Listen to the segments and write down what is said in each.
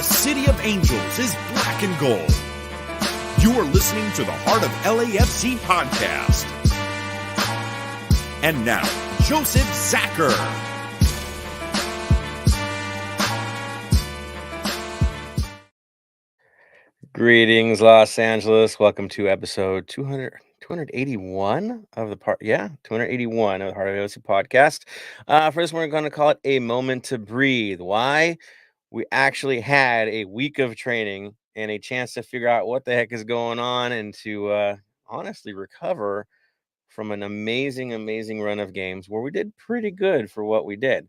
the City of Angels is black and gold. You are listening to the Heart of LAFC podcast. And now, Joseph Zacher. Greetings, Los Angeles. Welcome to episode 281 of the 281 of the Heart of LAFC podcast. For this, we're going to call it a moment to breathe. Why? We actually had a week of training and a chance to figure out what the heck is going on and to honestly recover from an amazing run of games where we did pretty good for what we did.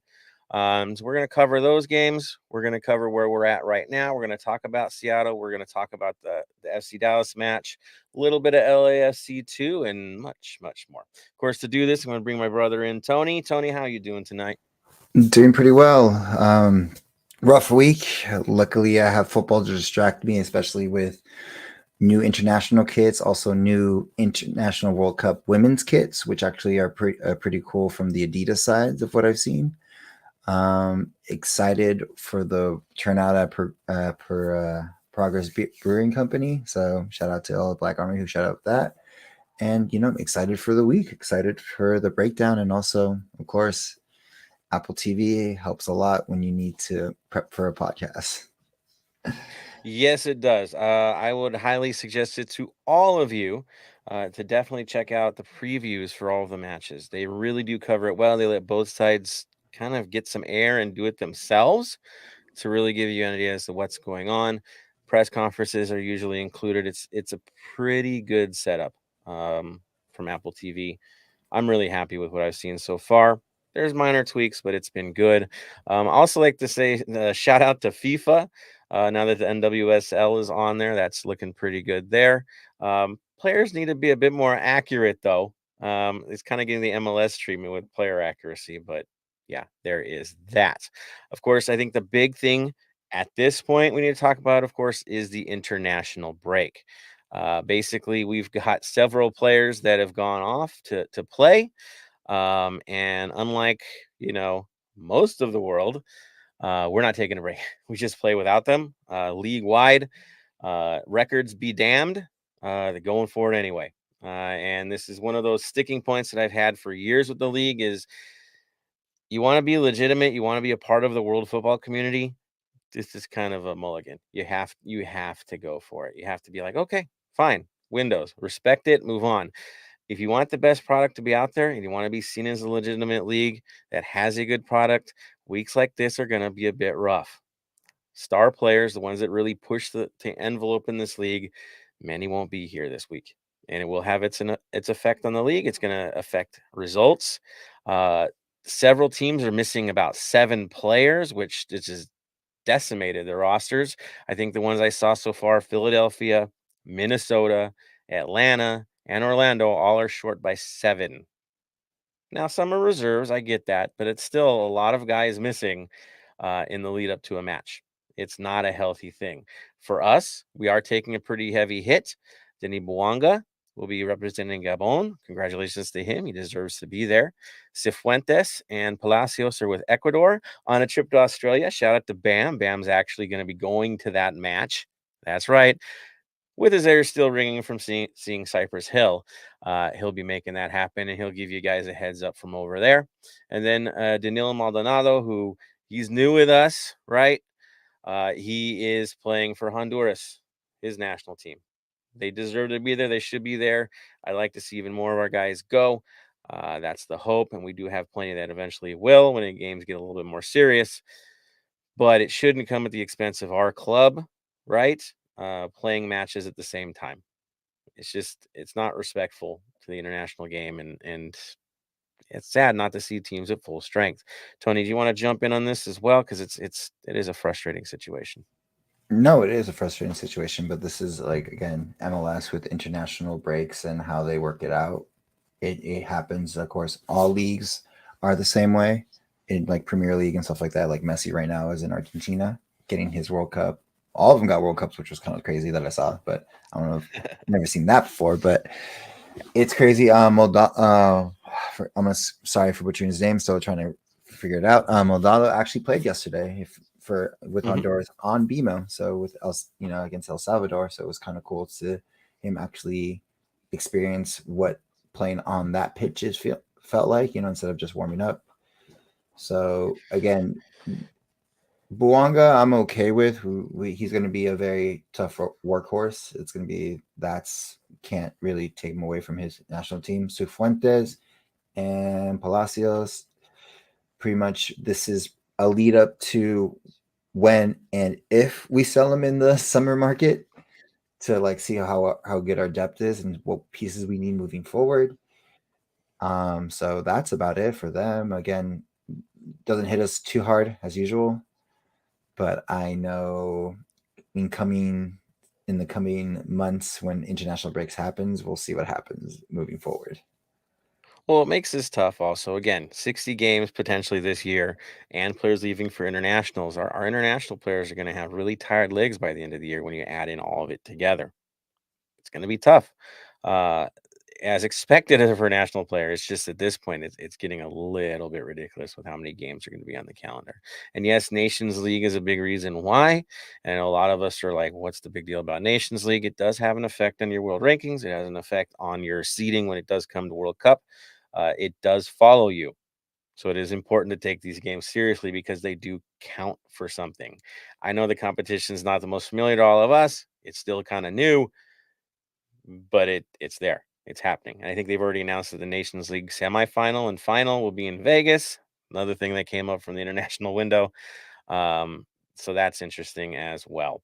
So we're going to cover those games. We're going to cover where we're at right now. We're going to talk about Seattle. We're going to talk about the FC Dallas match, a little bit of LAFC too, and much more. Of course, to do this, I'm going to bring my brother in, Tony. Tony, how are you doing tonight? Doing pretty well. Rough week. Luckily, I have football to distract me, especially with new international kits, also new International World Cup women's kits, which actually are pretty cool from the Adidas sides of what I've seen. Excited for the turnout at Progress Brewing Company. So shout out to all the Black Army who shut up that. And, excited for the week, excited for the breakdown. And also, of course, Apple TV helps a lot when you need to prep for a podcast. Yes, it does. I would highly suggest it to all of you to definitely check out the previews for all of the matches. They really do cover it well. They let both sides kind of get some air and do it themselves to really give you an idea as to what's going on. Press conferences are usually included. It's a pretty good setup from Apple TV. I'm really happy with what I've seen so far. There's minor tweaks, but it's been good. I also like to say shout out to FIFA. Now that the NWSL is on there, that's looking pretty good there. Players need to be a bit more accurate, though. It's kind of getting the MLS treatment with player accuracy, but yeah, there is that. Of course, I think the big thing at this point we need to talk about, of course, is the international break. Basically, we've got several players that have gone off to play. And unlike, most of the world, we're not taking a break. We just play without them. League-wide, records be damned. They're going for it anyway. And this is one of those sticking points that I've had for years with the league is you want to be legitimate. You want to be a part of the world football community. This is kind of a mulligan. You have to go for it. You have to be like, okay, fine. Windows, respect it, move on. If you want the best product to be out there and you want to be seen as a legitimate league that has a good product, weeks like this are going to be a bit rough. Star players, the ones that really push the envelope in this league, many won't be here this week. And it will have its effect on the league. It's going to affect results. Several teams are missing about 7 players, which is just decimated their rosters. I think the ones I saw so far, Philadelphia, Minnesota, Atlanta, and Orlando all are short by 7. Now, some are reserves. I get that, but it's still a lot of guys missing in the lead up to a match. It's not a healthy thing. For us, we are taking a pretty heavy hit. Denis Bouanga will be representing Gabon. Congratulations to him. He deserves to be there. Cifuentes and Palacios are with Ecuador on a trip to Australia. Shout out to Bam. Bam's actually going to be going to that match. That's right. With his ears still ringing from seeing Cypress Hill, he'll be making that happen, and he'll give you guys a heads up from over there. And then Danilo Maldonado, who he's new with us, right? He is playing for Honduras, his national team. They deserve to be there. They should be there. I like to see even more of our guys go. That's the hope, and we do have plenty that eventually will when the games get a little bit more serious. But it shouldn't come at the expense of our club, right? Playing matches at the same time. It's not respectful to the international game, and it's sad not to see teams at full strength. Tony, do you want to jump in on this as well? Because it is a frustrating situation. No, it is a frustrating situation, but this is again, MLS with international breaks and how they work it out. It happens, of course. All leagues are the same way in Premier League and stuff like that. Like Messi right now is in Argentina getting his World Cup. All of them got World Cups, which was kind of crazy that I saw, but I don't know. I've never seen that before, but it's crazy. Sorry for butchering his name. Still trying to figure it out. Moldado actually played yesterday. with Mhm. Honduras on BMO. So with against El Salvador. So it was kind of cool to him actually experience what playing on that pitch felt like, instead of just warming up. So again, Buanga, I'm okay with. He's going to be a very tough workhorse. It's going to be can't really take him away from his national team. Cifuentes and Palacios, pretty much this is a lead up to when and if we sell them in the summer market to like see how good our depth is and what pieces we need moving forward. So that's about it for them. Again, doesn't hit us too hard as usual, but I know in the coming months when international breaks happens, we'll see what happens moving forward. Well, it makes this tough also. Again, 60 games potentially this year and players leaving for internationals. Our international players are going to have really tired legs by the end of the year when you add in all of it together. It's going to be tough. Uh, as expected as for a national player, it's just at this point, it's getting a little bit ridiculous with how many games are going to be on the calendar. And yes, Nations League is a big reason why. And a lot of us are like, what's the big deal about Nations League? It does have an effect on your world rankings, it has an effect on your seeding when it does come to World Cup. It does follow you. So it is important to take these games seriously because they do count for something. I know the competition is not the most familiar to all of us. It's still kind of new, but it's there. It's happening. And I think they've already announced that the Nations League semifinal and final will be in Vegas. Another thing that came up from the international window. Um, so that's interesting as well.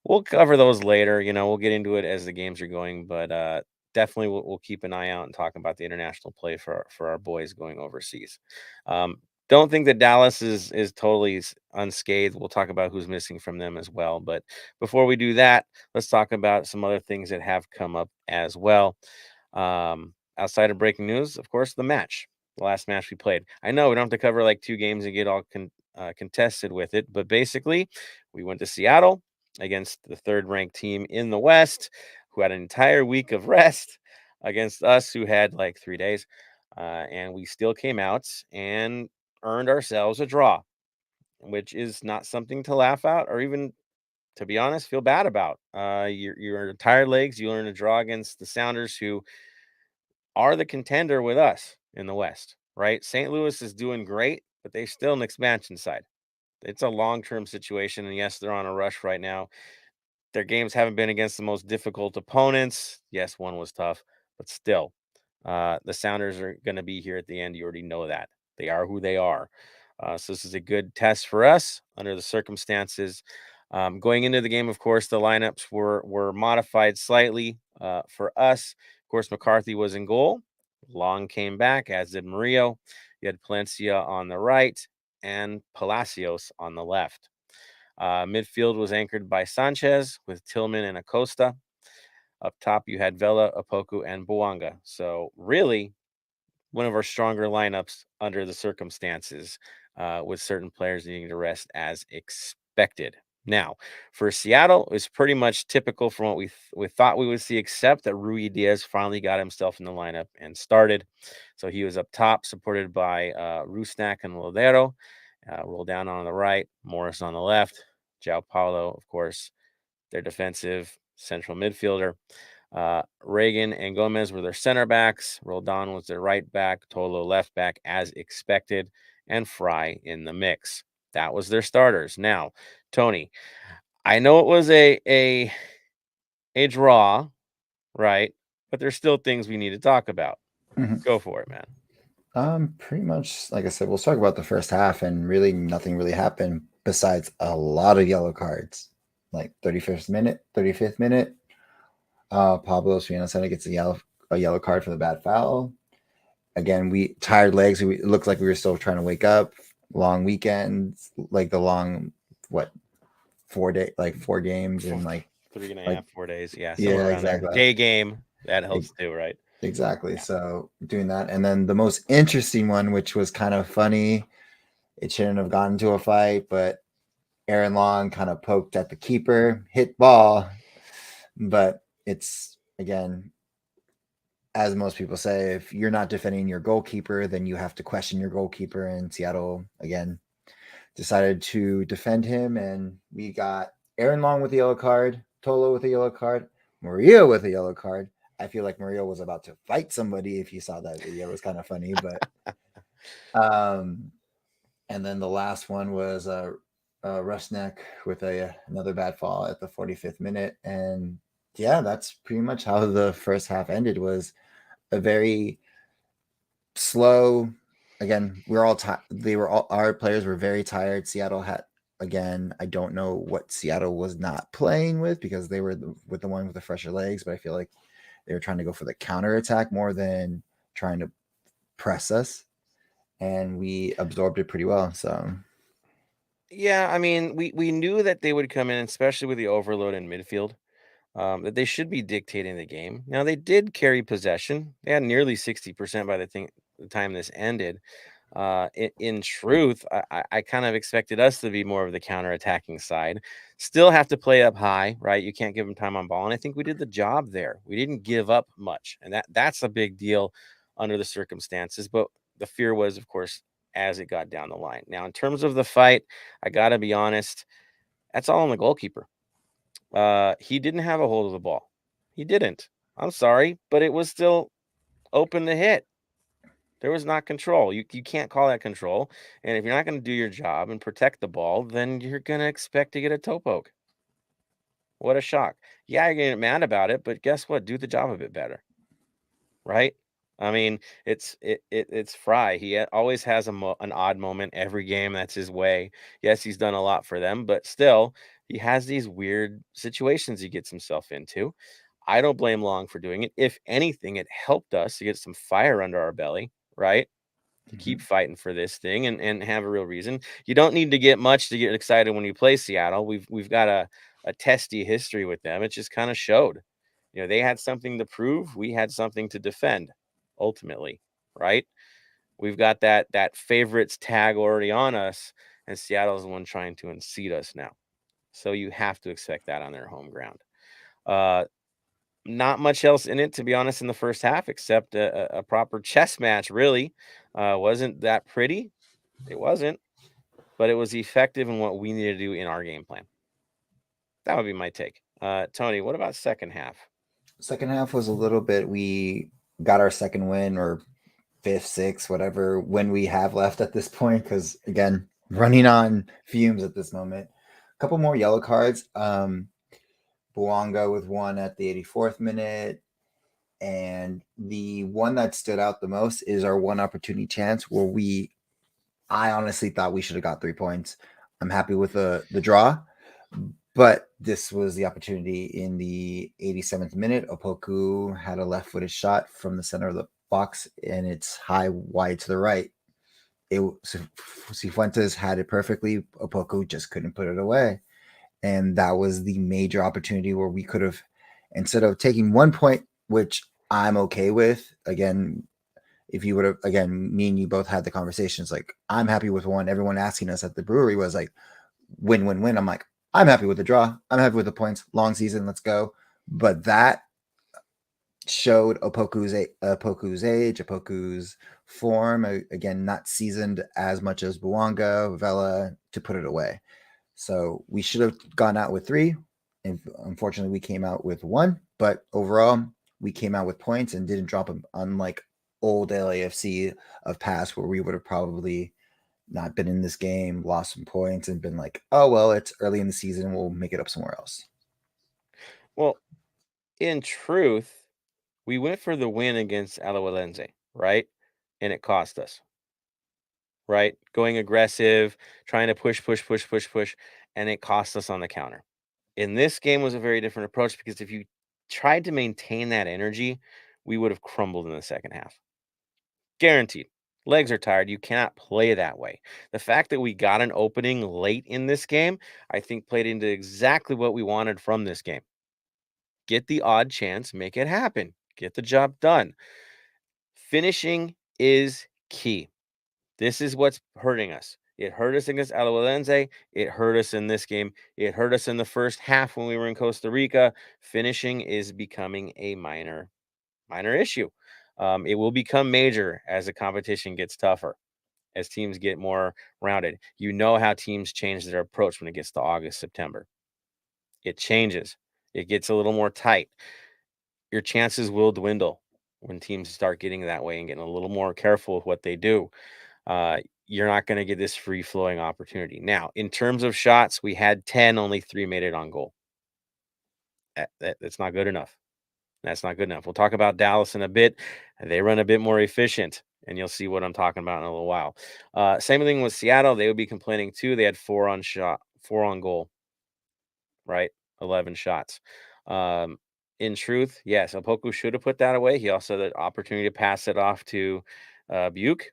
We'll cover those later. We'll get into it as the games are going, but definitely we'll keep an eye out and talk about the international play for our boys going overseas. Um, don't think that Dallas is totally unscathed. We'll talk about who's missing from them as well. But before we do that, let's talk about some other things that have come up as well. Outside of breaking news, of course, the last match we played. I know we don't have to cover like two games and get all contested with it, but basically, we went to Seattle against the third ranked team in the West, who had an entire week of rest against us, who had like 3 days. And we still came out and earned ourselves a draw, which is not something to laugh at or even, to be honest, feel bad about. You're tired legs. You earn a draw against the Sounders, who are the contender with us in the West, right? St. Louis is doing great, but they're still an expansion side. It's a long-term situation, and yes, they're on a rush right now. Their games haven't been against the most difficult opponents. Yes, one was tough, but still, the Sounders are going to be here at the end. You already know that. They are who they are. So this is a good test for us under the circumstances. Going into the game, of course, the lineups were modified slightly for us. Of course, McCarthy was in goal. Long came back, as did Murillo. You had Palencia on the right and Palacios on the left. Midfield was anchored by Sanchez with Tillman and Acosta. Up top, you had Vela, Opoku, and Buanga. So really, one of our stronger lineups under the circumstances, with certain players needing to rest as expected. Now, for Seattle, it's pretty much typical from what we thought we would see, except that Rui Diaz finally got himself in the lineup and started. So he was up top, supported by Rusnak and Lodero. Roll down on the right, Morris on the left, João Paulo, of course, their defensive central midfielder. Reagan and Gomez were their center backs. Roldan was their right back. Tolo left back, as expected, and Fry in the mix. That was their starters. Now, Tony, I know it was a draw, right? But there's still things we need to talk about. Mm-hmm. Go for it, man. Pretty much, like I said, we'll talk about the first half, and really nothing really happened besides a lot of yellow cards. Like 35th minute, Pablo Sena gets a yellow card for the bad foul. Again, we tired legs. It looked like we were still trying to wake up. Long weekends, like the long 4 games and like 3.5, 4 days. Yeah, somewhere yeah, around there. exactly. Day game. That helps too, right? Exactly. Yeah. So doing that, and then the most interesting one, which was kind of funny, it shouldn't have gotten to a fight, but Aaron Long kind of poked at the keeper, hit ball, but it's again, as most people say, if you're not defending your goalkeeper, then you have to question your goalkeeper. And Seattle again decided to defend him, and we got Aaron Long with a yellow card, Tolo with a yellow card, Maria with a yellow card. I feel like Maria was about to fight somebody. If you saw that video, it was kind of funny, but and then the last one was Rusnak with another bad fall at the 45th minute, and yeah, that's pretty much how the first half ended. Was a very slow. Again, we're all they were all, our players were very tired. Seattle had, again, I don't know what Seattle was not playing with, because they were with the one with the fresher legs, but I feel like they were trying to go for the counter attack more than trying to press us, and we absorbed it pretty well. So Yeah, I mean, we knew that they would come in, especially with the overload in midfield, that they should be dictating the game. Now they did carry possession; they had nearly 60% by the time this ended. In truth, I kind of expected us to be more of the counter-attacking side. Still have to play up high, right? You can't give them time on ball, and I think we did the job there. We didn't give up much, and that's a big deal under the circumstances. But the fear was, of course, as it got down the line. Now, in terms of the fight, I got to be honest, that's all on the goalkeeper. He didn't have a hold of the ball. He didn't. I'm sorry, but it was still open to hit. There was not control. You can't call that control. And if you're not going to do your job and protect the ball, then you're going to expect to get a toe poke. What a shock. Yeah, you're going to get mad about it, but guess what? Do the job a bit better. Right? I mean, it's Fry. He always has an odd moment every game. That's his way. Yes, he's done a lot for them, but still, he has these weird situations he gets himself into. I don't blame Long for doing it. If anything, it helped us to get some fire under our belly, right? To keep fighting for this thing and have a real reason. You don't need to get much to get excited when you play Seattle. We've got a testy history with them. It just kind of showed. You know, they had something to prove, we had something to defend, ultimately, right? We've got that favorites tag already on us, and Seattle's the one trying to unseat us now. So you have to expect that on their home ground. Not much else in it, to be honest, in the first half, except a proper chess match, really. Wasn't that pretty? It wasn't, but it was effective in what we needed to do in our game plan. That would be my take. Tony, what about second half? second half was a little bit. We got our second win, or fifth, sixth, whatever win we have left at this point. Because again, running on fumes at this moment. A couple more yellow cards. Buanga with one at the 84th minute. And the one that stood out the most is our one opportunity chance where I honestly thought we should have got 3 points. I'm happy with the draw, but this was the opportunity in the 87th minute. Opoku had a left-footed shot from the center of the box, and it's high wide to the right. Cifuentes had it perfectly. Opoku just couldn't put it away. And that was the major opportunity where we could have, instead of taking 1 point, which I'm okay with, again, if you would have, again, me and you both had the conversations, like, I'm happy with one. Everyone asking us at the brewery was like, win, win, win. I'm like, I'm happy with the draw. I'm happy with the points. Long season, let's go. But that showed Opoku's age, Opoku's form. Again, not seasoned as much as Buanga, Vela, to put it away. So we should have gone out with 3. And unfortunately, we came out with 1. But overall, we came out with points and didn't drop them, unlike old LAFC of past, where we would have probably not been in this game, lost some points, and been like, oh, well, it's early in the season. We'll make it up somewhere else. Well, in truth, we went for the win against Alajuelense, right? And it cost us, right? Going aggressive, trying to push, and it cost us on the counter. In this game was a very different approach, because if you tried to maintain that energy, we would have crumbled in the second half. Guaranteed. Legs are tired. You cannot play that way. The fact that we got an opening late in this game, I think played into exactly what we wanted from this game. Get the odd chance, make it happen. Get the job done. Finishing is key. This is what's hurting us. It hurt us against Alajuelense. It hurt us in this game. It hurt us in the first half when we were in Costa Rica. Finishing is becoming a minor issue. It will become major as the competition gets tougher. as teams get more rounded. You know how teams change their approach when it gets to August, September. It changes. It gets a little more tight. Your chances will dwindle when teams start getting that way and getting a little more careful with what they do. You're not going to get this free-flowing opportunity. Now, in terms of shots, we had 10, only 3 made it on goal. That's not good enough. That's not good enough. We'll talk about Dallas in a bit. They run a bit more efficient, and you'll see what I'm talking about in a little while. Same thing with Seattle. They would be complaining too. They had 4 on goal, right? 11 shots. In truth, yes, Opoku should have put that away. He also had the opportunity to pass it off to Buke.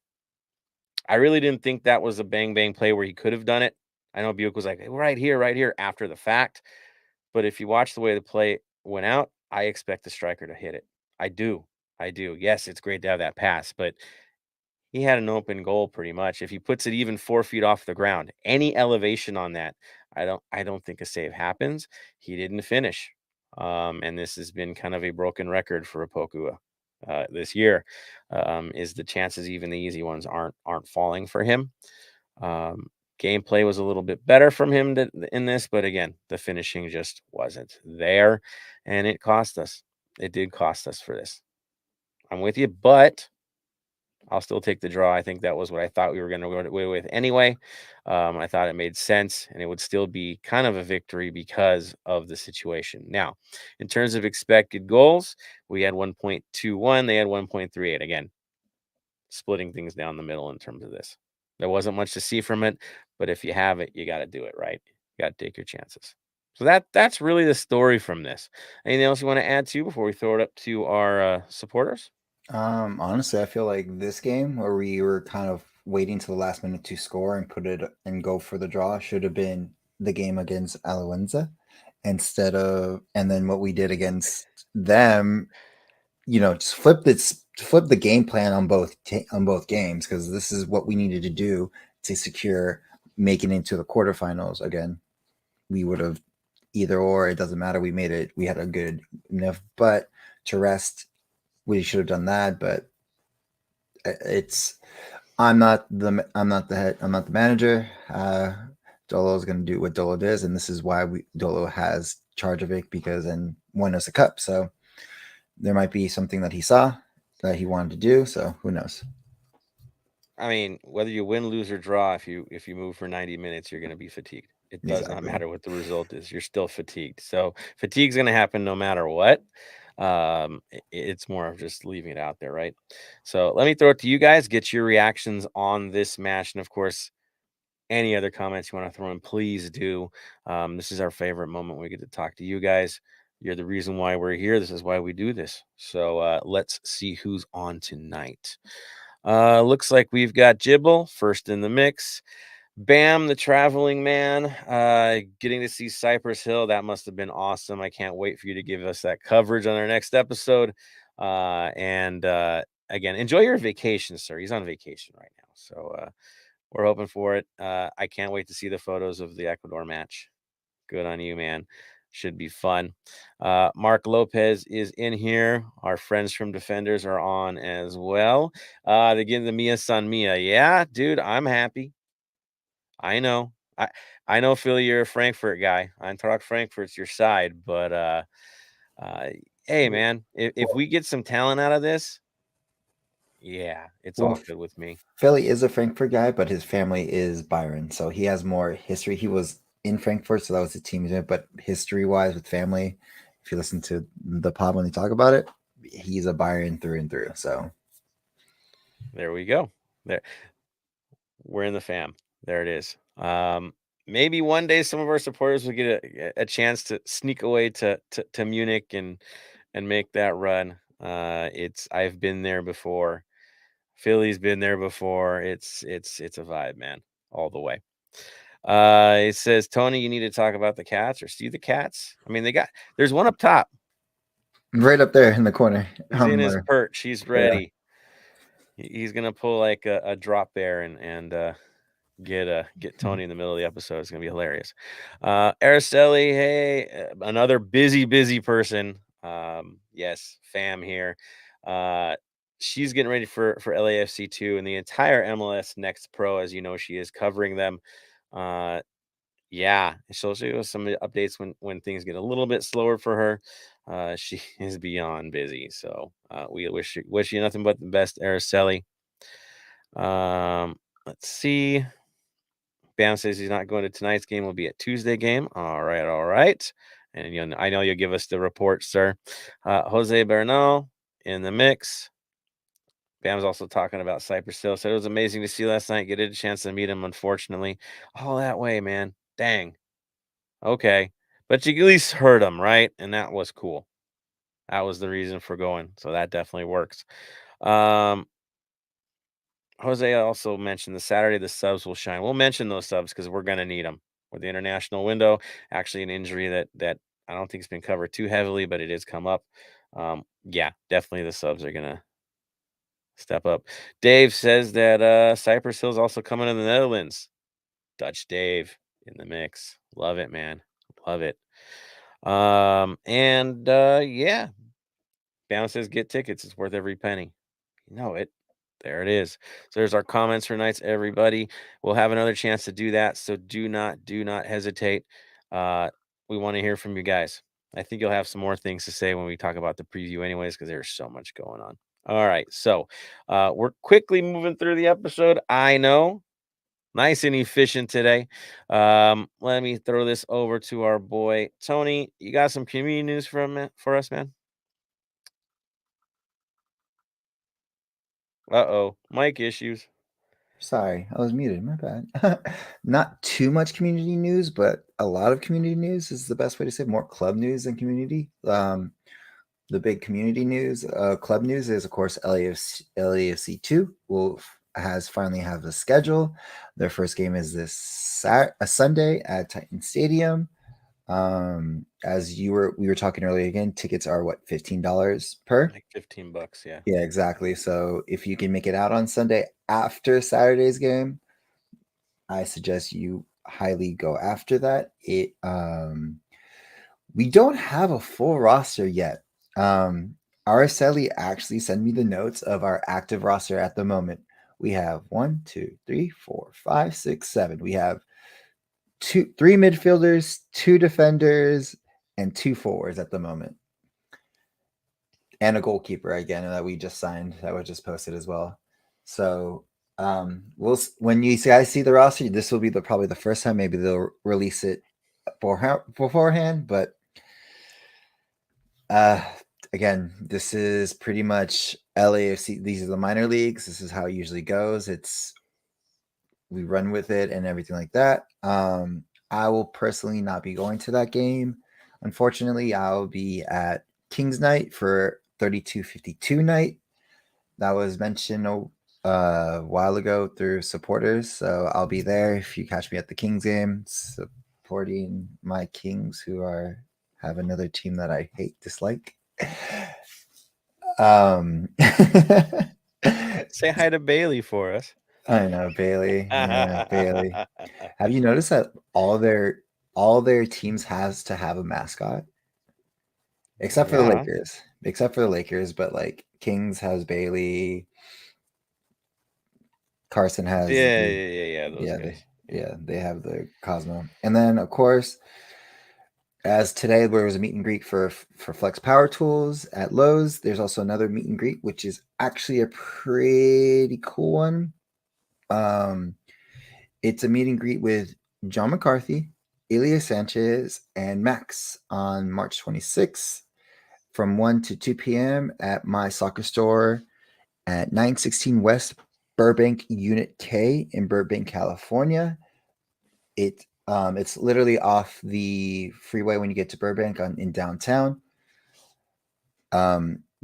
I really didn't think that was a bang play where he could have done it. I know Buke was like, hey, right here after the fact. But if you watch the way the play went out, I expect the striker to hit it. I do. Yes, it's great to have that pass, but he had an open goal pretty much. If he puts it even 4 feet off the ground, any elevation on that, I don't think a save happens. He didn't finish. And this has been kind of a broken record for Opoku this year. Is the chances, even the easy ones, aren't falling for him. Gameplay was a little bit better from him in this, but again, the finishing just wasn't there, and it cost us. It did cost us for this. I'm with you, but I'll still take the draw. I think that was what I thought we were going to go away with anyway. I thought it made sense, and it would still be kind of a victory because of the situation. Now, in terms of expected goals, we had 1.21. They had 1.38. Again, splitting things down the middle in terms of this. There wasn't much to see from it, but if you have it, you got to do it right. You got to take your chances. So that's really the story from this. Anything else you want to add to before we throw it up to our supporters? Honestly, I feel like this game where we were kind of waiting to the last minute to score and put it and go for the draw should have been the game against Alawenza instead of, and then what we did against them, just flip the game plan on both games, because this is what we needed to do to secure making it into the quarterfinals. Again, we would have either or, it doesn't matter. We made it. We had a good enough, but to rest, we should have done that. But I'm not the head. I'm not the manager. Dolo is going to do what Dolo does, and this is why Dolo has charge of it, because and won us a cup. So there might be something that he saw that he wanted to do. So who knows? I mean, whether you win, lose, or draw, if you move for 90 minutes, you're going to be fatigued. It does not matter what the result is. You're still fatigued. So fatigue's going to happen no matter what. It's more of just leaving it out there, right? So let me throw it to you guys. Get your reactions on this match, and of course, any other comments you want to throw in, please do. This is our favorite moment. We get to talk to you guys. You're the reason why we're here. This is why we do this. So let's see who's on tonight. Looks like we've got Jibble first in the mix. Bam, the traveling man, getting to see Cypress Hill. That must have been awesome. I can't wait for you to give us that coverage on our next episode. And again, enjoy your vacation, sir. He's on vacation right now. So we're hoping for it. I can't wait to see the photos of the Ecuador match. Good on you, man. Should be fun. Mark Lopez is in here. Our friends from Defenders are on as well. They give the Mia San Mia. Yeah, dude, I'm happy. I know. I know, Philly, you're a Frankfurt guy. Eintracht Frankfurt's your side, but hey, man, if we get some talent out of this, yeah, it's all good with me. Philly is a Frankfurt guy, but his family is Byron, so he has more history. He was in Frankfurt, so that was the team he's in. But history-wise, with family, if you listen to the pod when they talk about it, he's a Byron through and through. So there we go. There, we're in the fam. There it is. Maybe one day some of our supporters will get a chance to sneak away to Munich and make that run. I've been there before. Philly's been there before. It's a vibe, man, all the way. It says, Tony, you need to talk about the cats or see the cats. I mean, there's one up top, right up there in the corner. He's in his perch. He's ready. Yeah. He's gonna pull like a drop bear and get Tony in the middle of the episode. It's gonna be hilarious. Araceli, hey, another busy person. Yes, fam here. she's getting ready for LAFC 2 and the entire MLS Next Pro, as you know, she is covering them. Yeah, she'll show us some updates when things get a little bit slower for her. She is beyond busy, so we wish you nothing but the best, Araceli. Let's see. Bam says he's not going to tonight's game. Will be a Tuesday game. All right. And I know you'll give us the report, sir. Jose Bernal in the mix. Bam's also talking about Cypress Hill. Said it was amazing to see last night. Get a chance to meet him, unfortunately. All that way, man. Dang. Okay. But you at least heard him, right? And that was cool. That was the reason for going. So that definitely works. Jose also mentioned the Saturday the subs will shine. We'll mention those subs because we're going to need them with the international window. Actually, an injury that I don't think has been covered too heavily, but it has come up. Yeah, definitely the subs are going to step up. Dave says that Cypress Hill's also coming to the Netherlands. Dutch Dave in the mix. Love it, man. Love it. Yeah. Bam says get tickets. It's worth every penny. You know it. There it is. So there's our comments for nights, everybody. We'll have another chance to do that. So do not hesitate. We want to hear from you guys. I think you'll have some more things to say when we talk about the preview anyways, because there's so much going on. All right. So we're quickly moving through the episode. I know. Nice and efficient today. Let me throw this over to our boy Tony. You got some community news for us, man? Uh-oh, mic issues. Sorry, I was muted. My bad. Not too much community news, but a lot of community news is the best way to say it. More club news than community. The big community news, club news is, of course, LAFC 2 has finally have the schedule. Their first game is this a Sunday at Titan Stadium. As we were talking earlier, again, tickets are what, $15 per? Like $15, yeah. Yeah, exactly. So if you can make it out on Sunday after Saturday's game, I suggest you highly go after that. We don't have a full roster yet. Araceli actually sent me the notes of our active roster at the moment. We have 1, 2, 3, 4, 5, 6, 7. We have 3 midfielders, 2 defenders, and 2 forwards at the moment. And a goalkeeper again that we just signed, that was just posted as well. So when you guys see the roster, this will be probably the first time. Maybe they'll release it beforehand, but again, this is pretty much LAFC. These are the minor leagues. This is how it usually goes. We run with it and everything like that. I will personally not be going to that game. Unfortunately, I'll be at Kings Night for 3252 night. That was mentioned a while ago through supporters. So I'll be there if you catch me at the Kings game, supporting my Kings who have another team that I dislike. Say hi to Bailey for us. I know, Bailey. Yeah, Bailey. Have you noticed that all their teams has to have a mascot? Except for the Lakers. Except for the Lakers, but like Kings has Bailey. Carson has those guys. They have the Cosmo. And then of course, as today there was a meet and greet for Flex Power Tools at Lowe's. There's also another meet and greet, which is actually a pretty cool one. It's a meet and greet with John McCarthy, Ilya Sanchez, and Max on March 26th from 1 to 2 p.m. at my soccer store at 916 West Burbank Unit K in Burbank, California. It's literally off the freeway when you get to Burbank in downtown.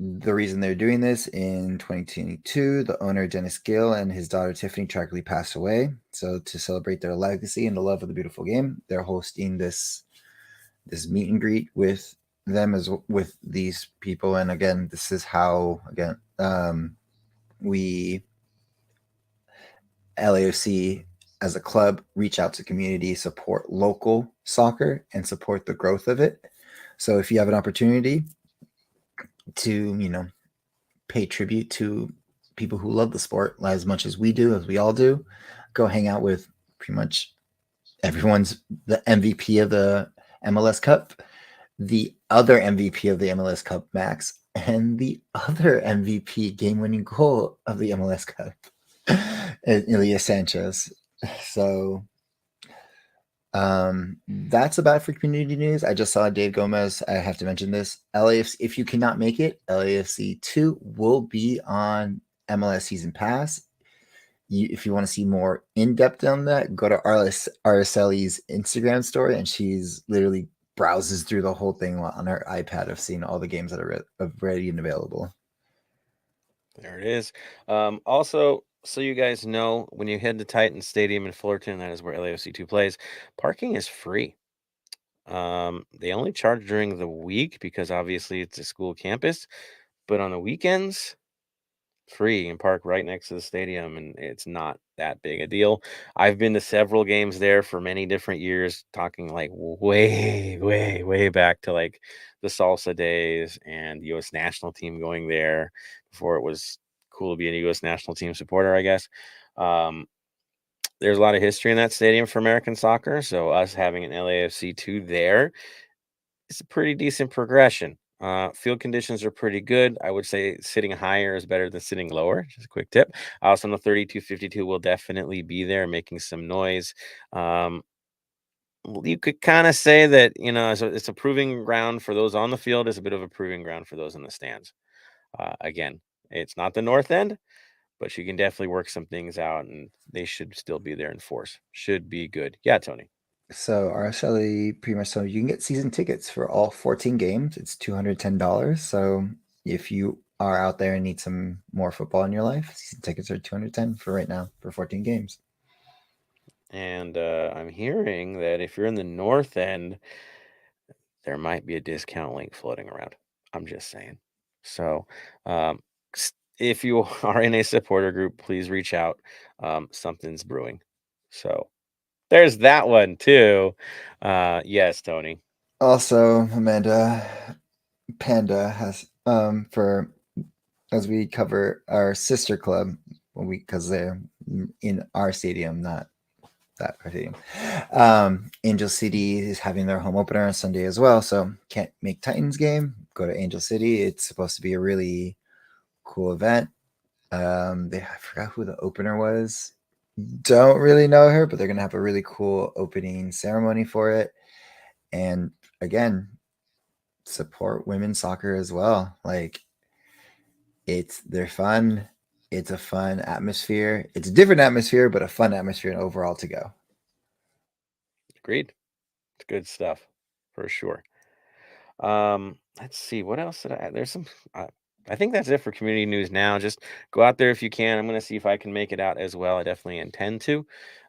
The reason they're doing this, in 2022, the owner Dennis Gill and his daughter Tiffany tragically passed away. So to celebrate their legacy and the love of the beautiful game, they're hosting this meet and greet with them with these people. And again, this is how we LAFC as a club reach out to community, support local soccer, and support the growth of it. So if you have an opportunity to pay tribute to people who love the sport as much as we do, as we all do. Go hang out with pretty much everyone's the MVP of the MLS Cup, the other MVP of the MLS Cup, Max, and the other MVP game-winning goal of the MLS Cup, Ilya Sanchez. So that's about for community news. I just saw Dave Gomez. I have to mention this. LAFC, if you cannot make it, LAFC 2 will be on MLS Season Pass. If you want to see more in depth on that, go to Araceli's Instagram story, and she's literally browses through the whole thing on her iPad of seeing all the games that are ready and available. There it is. Also, so you guys know, when you head to Titan Stadium in Fullerton, that is where LAFC 2 plays, parking is free. They only charge during the week because obviously it's a school campus, but on the weekends, free, and park right next to the stadium, and it's not that big a deal. I've been to several games there for many different years, talking like way back to like the salsa days and the U.S. national team going there before it was cool to be a U.S. national team supporter, I guess. There's a lot of history in that stadium for American soccer, so us having an LAFC 2 there is a pretty decent progression. Field conditions are pretty good. I would say sitting higher is better than sitting lower. Just a quick tip. I also know 3252 will definitely be there making some noise. You could kind of say that, it's a proving ground for those on the field. It's a bit of a proving ground for those in the stands. Again, it's not the north end, but you can definitely work some things out, and they should still be there in force. Should be good. Yeah, Tony. So Araceli pretty much, so you can get season tickets for all 14 games. It's $210. So if you are out there and need some more football in your life, season tickets are $210 for right now for 14 games. And I'm hearing that if you're in the north end, there might be a discount link floating around. I'm just saying. So, if you are in a supporter group, please reach out. Something's brewing. So, there's that one too. Yes, Tony. Also, Amanda, Panda has for as we cover our sister club, because they're in our stadium, not that stadium. Angel City is having their home opener on Sunday as well, so can't make Titans game, go to Angel City. It's supposed to be a really cool event. I forgot who the opener was. Don't really know her, but they're gonna have a really cool opening ceremony for it. And again, support women's soccer as well. Like, they're fun. It's a fun atmosphere. It's a different atmosphere, but a fun atmosphere overall to go. Agreed. It's good stuff for sure. Let's see what else did I. There's some. I think that's it for community news now. Just go out there if you can. I'm gonna see if I can make it out as well. I definitely intend to.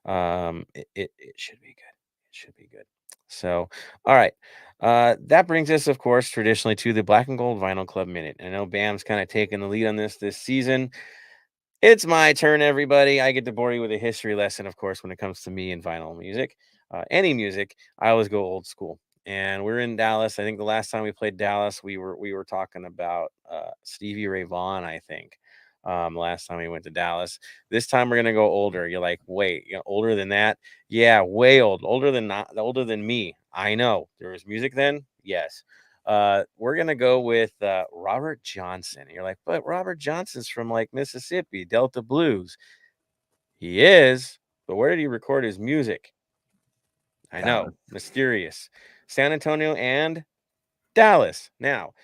It should be good. It should be good. So, all right. That brings us, of course, traditionally to the Black and Gold Vinyl Club Minute. I know Bam's kind of taken the lead on this season. It's my turn, everybody. I get to bore you with a history lesson, of course, when it comes to me and vinyl music. Any music, I always go old school. And we're in Dallas. I think the last time we played Dallas, we were talking about Stevie Ray Vaughan, I think. Last time we went to Dallas. This time we're gonna go older. You're like, wait, older than that? Yeah, way old. Older than me. I know. There was music then? Yes. We're gonna go with Robert Johnson. You're like, but Robert Johnson's from like Mississippi, Delta Blues. He is, but where did he record his music? I know, mysterious. San Antonio and Dallas. Now,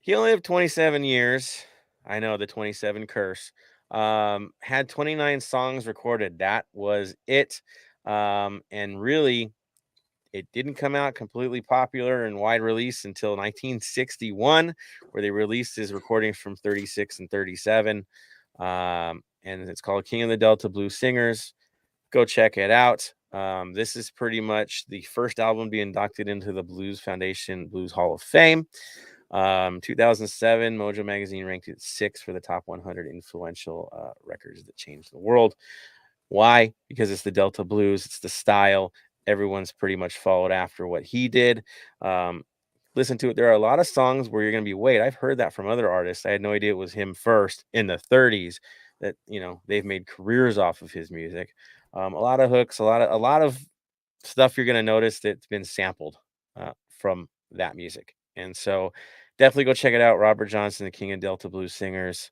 he only lived 27 years. I know, the 27 curse. Had 29 songs recorded. That was it. And really, it didn't come out completely popular and wide release until 1961, where they released his recordings from 36 and 37. And it's called King of the Delta Blues Singers. Go check it out. This is pretty much the first album to be inducted into the Blues Foundation Blues Hall of Fame. 2007, Mojo Magazine ranked it 6 for the top 100 influential records that changed the world. Why? Because it's the Delta Blues. It's the style. Everyone's pretty much followed after what he did. listen to it. There are a lot of songs where you're going to be, wait, I've heard that from other artists. I had no idea it was him first in the 30s that, they've made careers off of his music. A lot of hooks, a lot of stuff you're going to notice that's been sampled from that music. And so definitely go check it out. Robert Johnson, the King of Delta Blues Singers.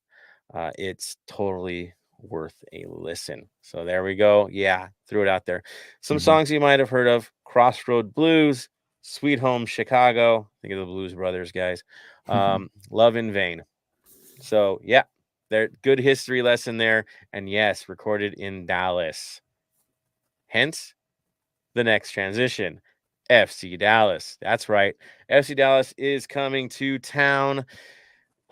It's totally worth a listen. So there we go. Yeah, threw it out there. Some songs you might have heard of: Crossroad Blues, Sweet Home Chicago. Think of the Blues Brothers, guys. Love in Vain. So yeah, there, good history lesson there. And yes, recorded in Dallas. Hence the next transition. FC Dallas. That's right. FC Dallas is coming to town.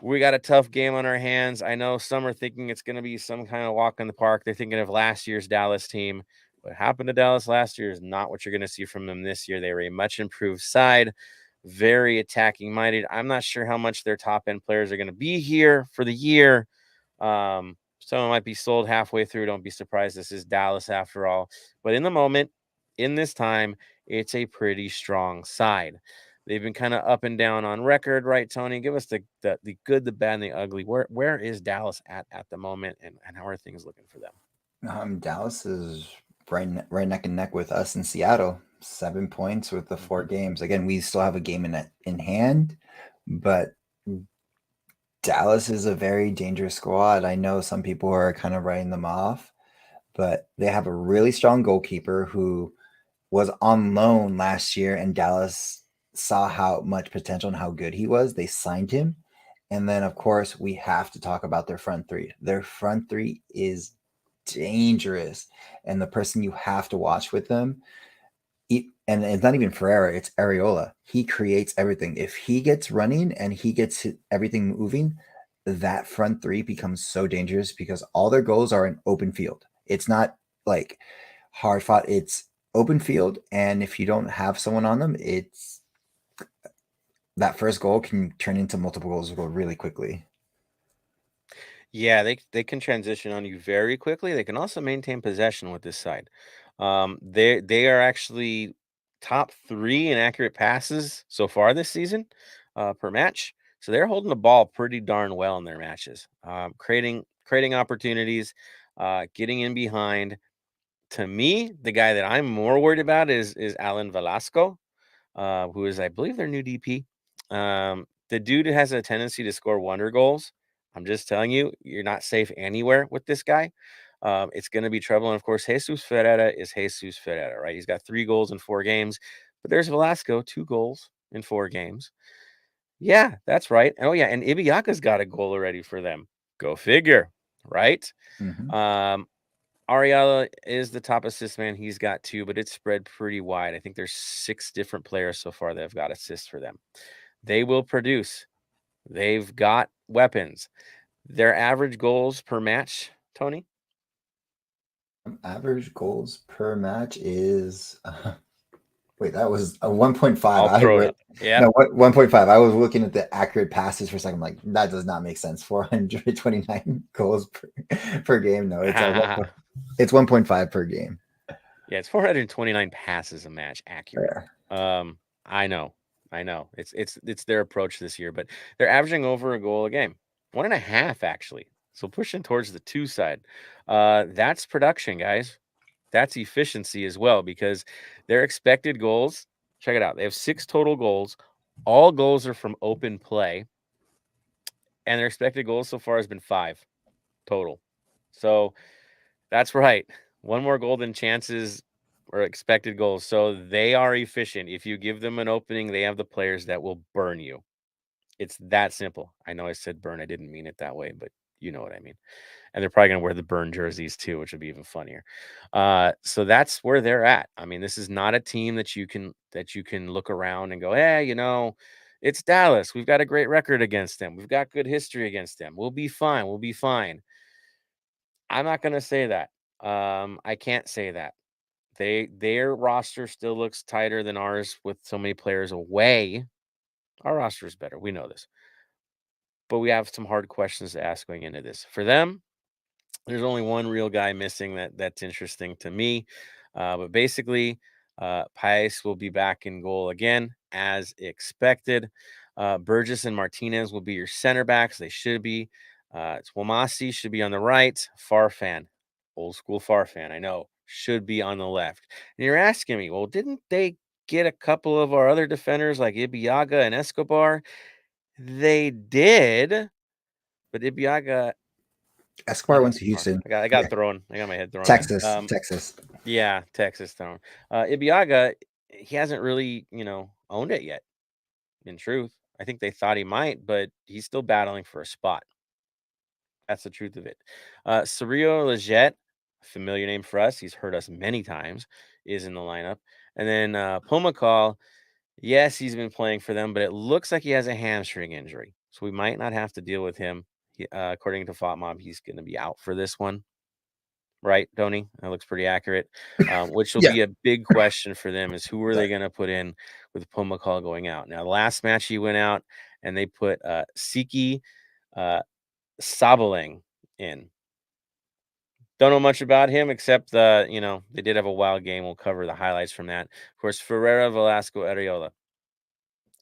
We got a tough game on our hands. I know some are thinking it's going to be some kind of walk in the park. They're thinking of last year's Dallas team. What happened to Dallas last year is not what you're going to see from them this year. They were a much improved side, very attacking minded. I'm not sure how much their top end players are going to be here for the year. Someone might be sold halfway through. Don't be surprised. This is Dallas after all. But in the moment, in this time, it's a pretty strong side. They've been kind of up and down on record, right, Tony? Give us the good, the bad, and the ugly. Where is Dallas at the moment, and how are things looking for them? Dallas is right neck and neck with us in Seattle. 7 points with the 4 games. Again, we still have a game in hand, but Dallas is a very dangerous squad. I know some people are kind of writing them off, but they have a really strong goalkeeper who was on loan last year, and Dallas saw how much potential and how good he was. They signed him. And then, of course, we have to talk about their front three. Their front three is dangerous. And the person you have to watch with them, and it's not even Ferreira, it's Areola. He creates everything. If he gets running and he gets everything moving, that front three becomes so dangerous because all their goals are in open field. It's not like hard fought. It's open field. And if you don't have someone on them, it's that first goal can turn into multiple goals really quickly. Yeah, they can transition on you very quickly. They can also maintain possession with this side. They are actually top 3 in accurate passes so far this season per match. So they're holding the ball pretty darn well in their matches, creating opportunities, getting in behind. To me, the guy that I'm more worried about is Alan Velasco, who is, I believe, their new DP. The dude has a tendency to score wonder goals. I'm just telling you, you're not safe anywhere with this guy. It's going to be trouble. And of course, Jesus Ferreira is Jesus Ferreira, right? He's got 3 goals in 4 games. But there's Velasco, 2 goals in 4 games. Yeah, that's right. Oh, yeah. And Ibiaka's got a goal already for them. Go figure, right? Ariella is the top assist man. He's got 2, but it's spread pretty wide. I think there's 6 different players so far that have got assists for them. They will produce. They've got weapons. Their average goals per match, Tony? Average goals per match is wait, that was a 1.5. I'll throw it up. Yeah. No, 1.5. I was looking at the accurate passes for a second. I'm like, that does not make sense. 429 goals per game. No, it's 1.5 per game. Yeah, it's 429 passes a match, accurate. Yeah. I know. It's their approach this year, but they're averaging over a goal a game. 1.5 actually. So pushing towards the 2 side. That's production, guys. That's efficiency as well, because their expected goals, check it out. They have 6 total goals. All goals are from open play. And their expected goals so far has been 5 total. So that's right. 1 more goal than chances or expected goals. So they are efficient. If you give them an opening, they have the players that will burn you. It's that simple. I know I said burn. I didn't mean it that way, but you know what I mean. And they're probably going to wear the burn jerseys too, which would be even funnier. So that's where they're at. I mean, this is not a team that you can look around and go, hey, it's Dallas. We've got a great record against them. We've got good history against them. We'll be fine. We'll be fine. I'm not going to say that. I can't say that. Their roster still looks tighter than ours with so many players away. Our roster is better. We know this. But we have some hard questions to ask going into this. For them, there's only one real guy missing that's interesting to me. But basically, Paes will be back in goal again. as expected. Burgess and Martinez will be your center backs. They should be. Twomasi should be on the right. Farfan, old school Farfan, I know, should be on the left. And you're asking me, well, didn't they get a couple of our other defenders like Ibiaga and Escobar? They did, but Ibiaga, Escobar went to Houston. I got thrown. I got my head thrown. Texas. Yeah, Texas thrown. Ibiaga, he hasn't really, owned it yet. In truth, I think they thought he might, but he's still battling for a spot. That's the truth of it. Cirio Leggett, familiar name for us. He's heard us many times, is in the lineup. And then Pumacall, yes, he's been playing for them, but it looks like he has a hamstring injury. So we might not have to deal with him. According to FOTMob, he's going to be out for this one. Right, Tony? That looks pretty accurate. Which will be a big question for them is who are they going to put in with Pumacall going out? Now, last match he went out and they put Siki Sabaling in. Don't know much about him except they did have a wild game. We'll cover the highlights from that. Of course, Ferreira, Velasco, Areola.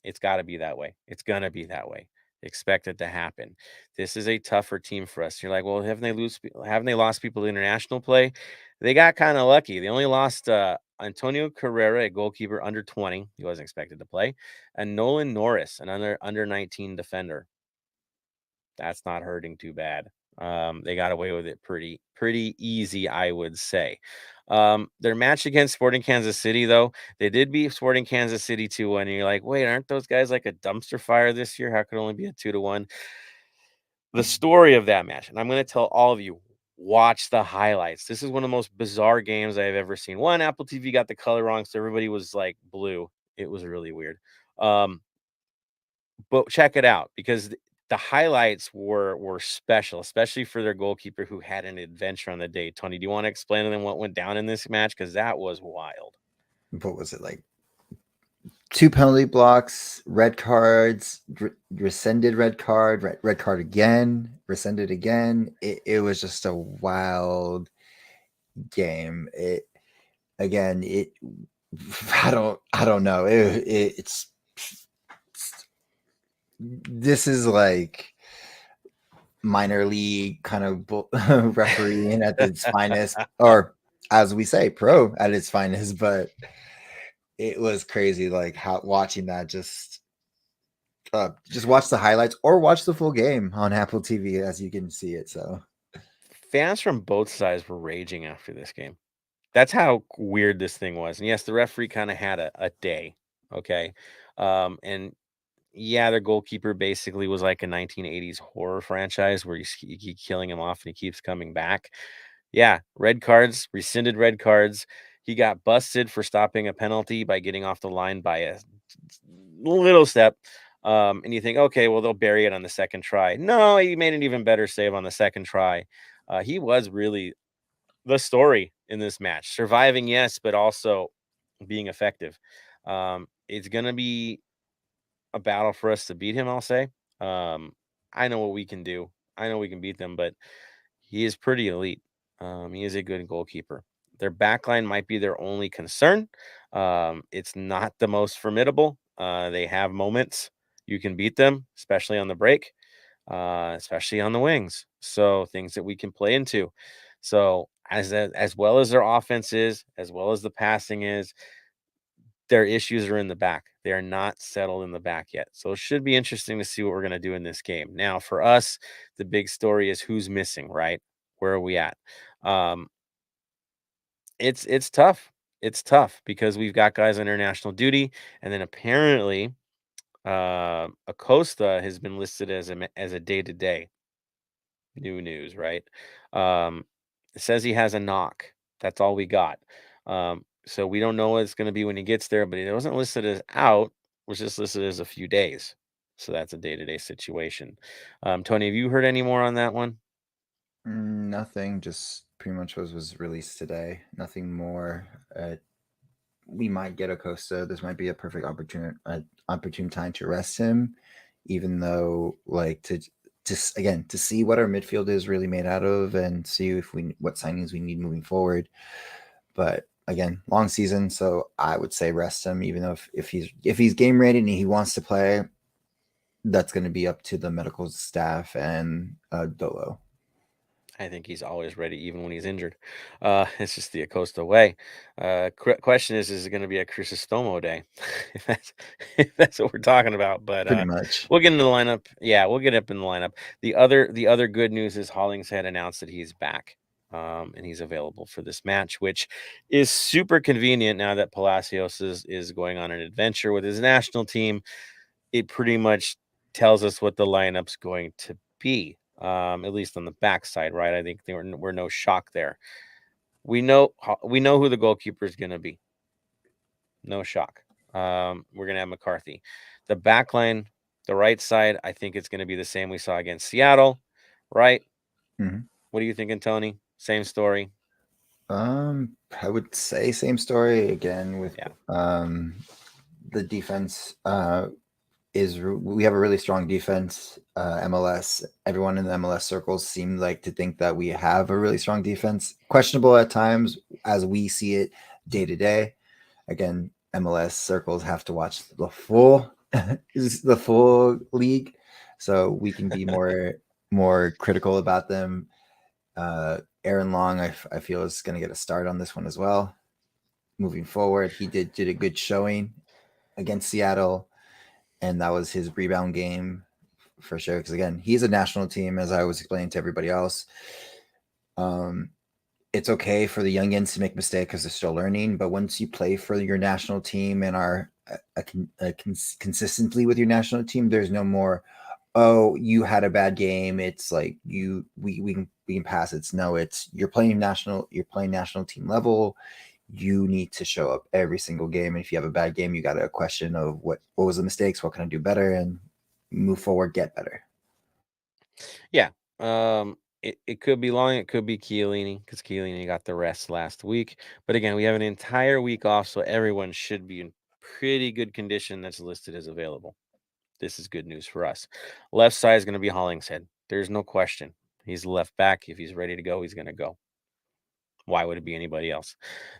It's got to be that way. It's going to be that way. Expect it to happen. This is a tougher team for us. You're like, well, haven't they lost people to international play? They got kind of lucky. They only lost Antonio Carrera, a goalkeeper under 20. He wasn't expected to play. And Nolan Norris, an under 19 defender. That's not hurting too bad. They got away with it pretty easy, I would say. Their match against Sporting Kansas City, though, they did beat Sporting Kansas City 2-1. And you're like, wait, aren't those guys like a dumpster fire this year? How could it only be a 2-1? The story of that match, and I'm going to tell all of you, watch the highlights. This is one of the most bizarre games I've ever seen. One, Apple TV got the color wrong, so everybody was like blue. It was really weird. But check it out because the highlights were special, especially for their goalkeeper who had an adventure on the day. Tony, do you want to explain to them what went down in this match? Because that was wild. What was it like? 2 penalty blocks, red cards, rescinded red card, red card again, rescinded again. It was just a wild game. I don't know. It's this is like minor league kind of refereeing at its finest, or as we say, pro at its finest. But it was crazy, like how watching that. Just watch the highlights or watch the full game on Apple TV as you can see it. So fans from both sides were raging after this game. That's how weird this thing was. And yes, the referee kind of had a day. Okay. And yeah, their goalkeeper basically was like a 1980s horror franchise where you keep killing him off and he keeps coming back. Yeah, red cards, rescinded red cards. He got busted for stopping a penalty by getting off the line by a little step. And you think, okay, well, they'll bury it on the second try. No, he made an even better save on the second try. He was really the story in this match. Surviving, yes, but also being effective. It's going to be a battle for us to beat him, I'll say. I know what we can do. I know we can beat them, but he is pretty elite. He is a good goalkeeper. Their backline might be their only concern. It's not the most formidable. They have moments you can beat them, especially on the break, especially on the wings. So things that we can play into. So as well as their offense is, as well as the passing is, their issues are in the back. They are not settled in the back yet. So it should be interesting to see what we're going to do in this game. Now, for us, the big story is who's missing, right? Where are we at? It's tough. It's tough because we've got guys on international duty, and then apparently Acosta has been listed as a day-to-day. New news, right? It says he has a knock. That's all we got. So we don't know what it's going to be when he gets there, but it wasn't listed as out. It was just listed as a few days. So that's a day-to-day situation. Tony, have you heard any more on that one? Nothing. Just pretty much was released today. Nothing more. We might get Acosta. This might be a perfect opportune time to rest him, even though like to see what our midfield is really made out of and see what signings we need moving forward. But again, long season, so I would say rest him. Even though if he's game ready and he wants to play, that's going to be up to the medical staff and Dolo. I think he's always ready, even when he's injured. It's just the Acosta way. Question is it going to be a Crisostomo day? if that's if that's what we're talking about. But Pretty much. we'll get into the lineup. Yeah, we'll get up in the lineup. The other good news is Hollingshead announced that he's back. And he's available for this match, which is super convenient now that Palacios is going on an adventure with his national team. It pretty much tells us what the lineup's going to be, at least on the backside, right? I think we're no shock there. We know who the goalkeeper is going to be. No shock. We're going to have McCarthy. The back line, the right side, I think it's going to be the same we saw against Seattle, right? Mm-hmm. What are you thinking, Tony? Same story. I would say same story again with Yeah. the defense. We have a really strong defense. MLS, everyone in the MLS circles seem like to think that we have a really strong defense. Questionable at times as we see it day to day. Again, MLS circles have to watch the full the full league, so we can be more critical about them. Aaron Long, I feel, is going to get a start on this one as well. Moving forward, he did a good showing against Seattle, and that was his rebound game for sure. Because again, he's a national team, as I was explaining to everybody else. It's okay for the youngins to make mistakes because they're still learning, but once you play for your national team and are consistently with your national team, there's no more, oh, you had a bad game. It's like we can pass it. It's you're playing national team level. You need to show up every single game. And if you have a bad game, you got a question of what was the mistakes, what can I do better, and move forward, get better. Yeah. It could be Long, it could be Chiellini, because Chiellini got the rest last week. But again, we have an entire week off, so everyone should be in pretty good condition that's listed as available. This is good news for us. Left side is going to be Hollingshead. There's no question. He's the left back. If he's ready to go, he's going to go. Why would it be anybody else?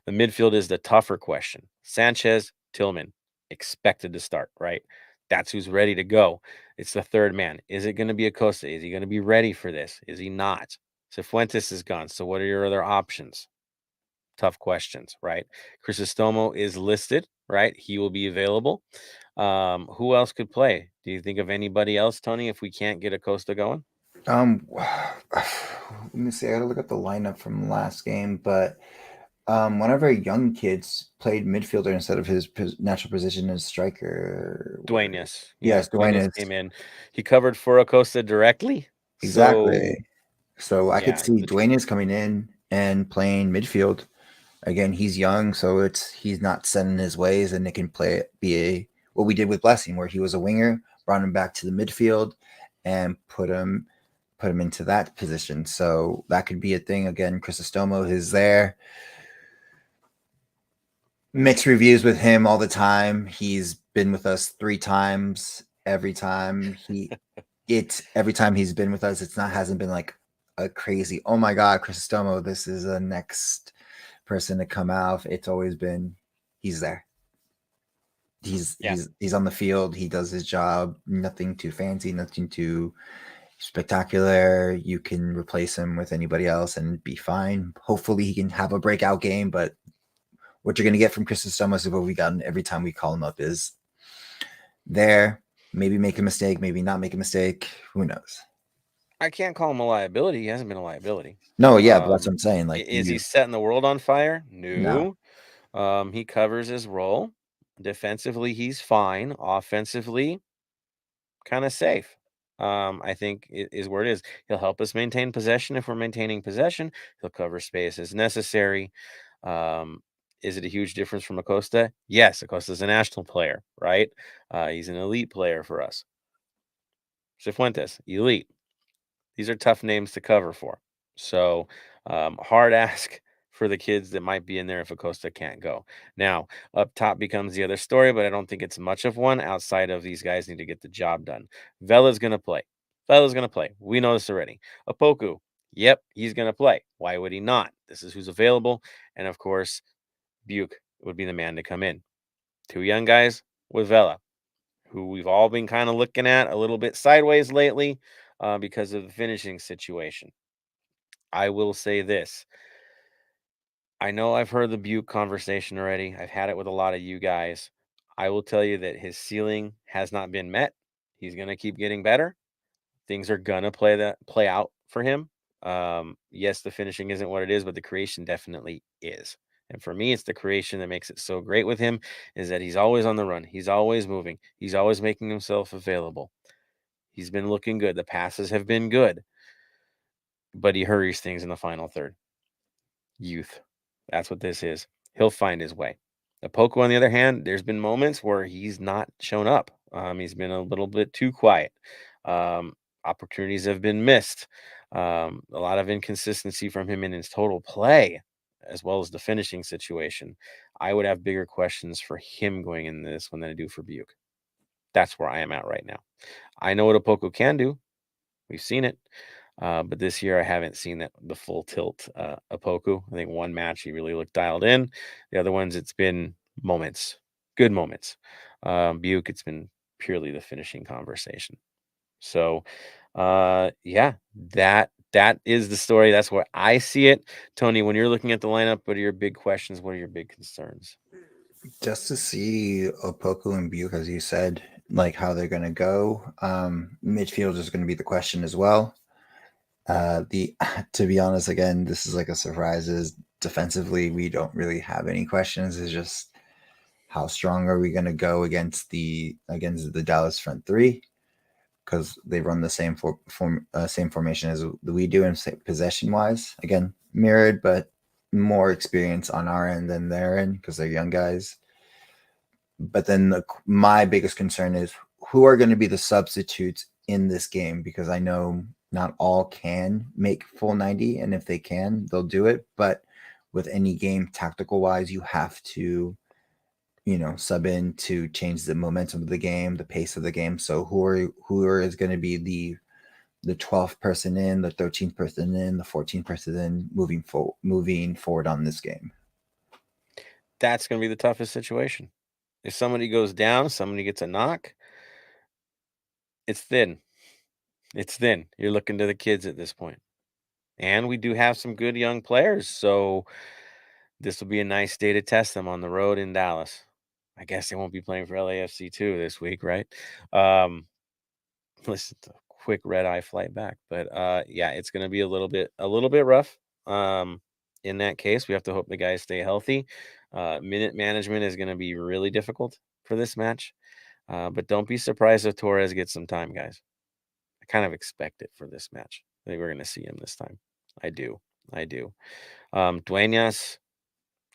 The midfield is the tougher question. Sanchez, Tillman, expected to start, right? That's who's ready to go. It's the third man. Is it going to be Acosta? Is he going to be ready for this? Is he not? Cifuentes is gone. So what are your other options? Tough questions, right? Crisostomo is listed, right? He will be available. Who else could play? Do you think of anybody else, Tony, if we can't get Acosta going? Let me see. I got to look at the lineup from last game, but one of our young kids played midfielder instead of his natural position as striker. Duenas. Yes, Duenas Duenas. came in. He covered for Acosta directly. Exactly. So, So I could yeah, see Duenas coming in and playing midfield. Again, he's young, so he's not set in his ways, and it can be what we did with Blessing, where he was a winger, brought him back to the midfield, and put him into that position. So that could be a thing. Again, Crisostomo is there. Mixed reviews with him all the time. He's been with us 3 times. Every time every time he's been with us, hasn't been like a crazy, oh my God, Crisostomo, this is the next person to come out. It's always been he's there. He's on the field. He does his job. Nothing too fancy, nothing too spectacular. You can replace him with anybody else and be fine. Hopefully he can have a breakout game, but what you're going to get from Crisostomo is what we got every time we call him up is there. Maybe make a mistake, maybe not make a mistake. Who knows? I can't call him a liability. He hasn't been a liability. No, yeah, but that's what I'm saying. Like, is he setting the world on fire? No. He covers his role. Defensively, he's fine. Offensively, kind of safe. I think is where it is. He'll help us maintain possession if we're maintaining possession. He'll cover space as necessary. Is it a huge difference from Acosta? Yes, Acosta's a national player, right? He's an elite player for us. Cifuentes, elite. These are tough names to cover for. So hard ask for the kids that might be in there if Acosta can't go. Now, up top becomes the other story, but I don't think it's much of one outside of these guys need to get the job done. Vela's going to play. We know this already. Opoku, yep, he's going to play. Why would he not? This is who's available. And of course, Buke would be the man to come in. 2 young guys with Vela, who we've all been kind of looking at a little bit sideways lately because of the finishing situation. I will say this. I know I've heard the Buke conversation already. I've had it with a lot of you guys. I will tell you that his ceiling has not been met. He's going to keep getting better. Things are gonna play out for him. Yes, the finishing isn't what it is, but the creation definitely is. And for me, it's the creation that makes it so great with him is that he's always on the run. He's always moving. He's always making himself available. He's been looking good. The passes have been good, but he hurries things in the final third. Youth. That's what this is. He'll find his way. Opoku, on the other hand, there's been moments where he's not shown up. He's been a little bit too quiet. Opportunities have been missed. A lot of inconsistency from him in his total play, as well as the finishing situation. I would have bigger questions for him going in this one than I do for Buke. That's where I am at right now. I know what Opoku can do. We've seen it. But this year I haven't seen the full tilt Opoku. I think one match he really looked dialed in. The other ones, it's been moments, good moments. Buke, it's been purely the finishing conversation. So, yeah, that is the story. That's where I see it. Tony, when you're looking at the lineup, what are your big questions? What are your big concerns? Just to see Opoku and Buke, as you said, like how they're going to go. Midfield is going to be the question as well. The to be honest, again, this is like a surprise. Is defensively, we don't really have any questions. It's just how strong are we going to go against the Dallas front three, because they run the same same formation as we do in possession wise. Again, mirrored, but more experience on our end than their end because they're young guys. But then my biggest concern is who are going to be the substitutes in this game, because I know not all can make full 90, and if they can, they'll do it. But with any game, tactical wise, you have to, sub in to change the momentum of the game, the pace of the game. So who is going to be the 12th person in, the 13th person in, the 14th person in, moving forward on this game? That's going to be the toughest situation. If somebody goes down, somebody gets a knock, it's thin. It's thin. You're looking to the kids at this point. And we do have some good young players, so this will be a nice day to test them on the road in Dallas. I guess they won't be playing for LAFC too this week, right? Listen, a quick red eye flight back, but yeah, it's going to be a little bit rough. In that case, we have to hope the guys stay healthy. Minute management is going to be really difficult for this match, but don't be surprised if Torres gets some time, guys. I kind of expect it for this match. I think we're going to see him this time. I do. Duenas,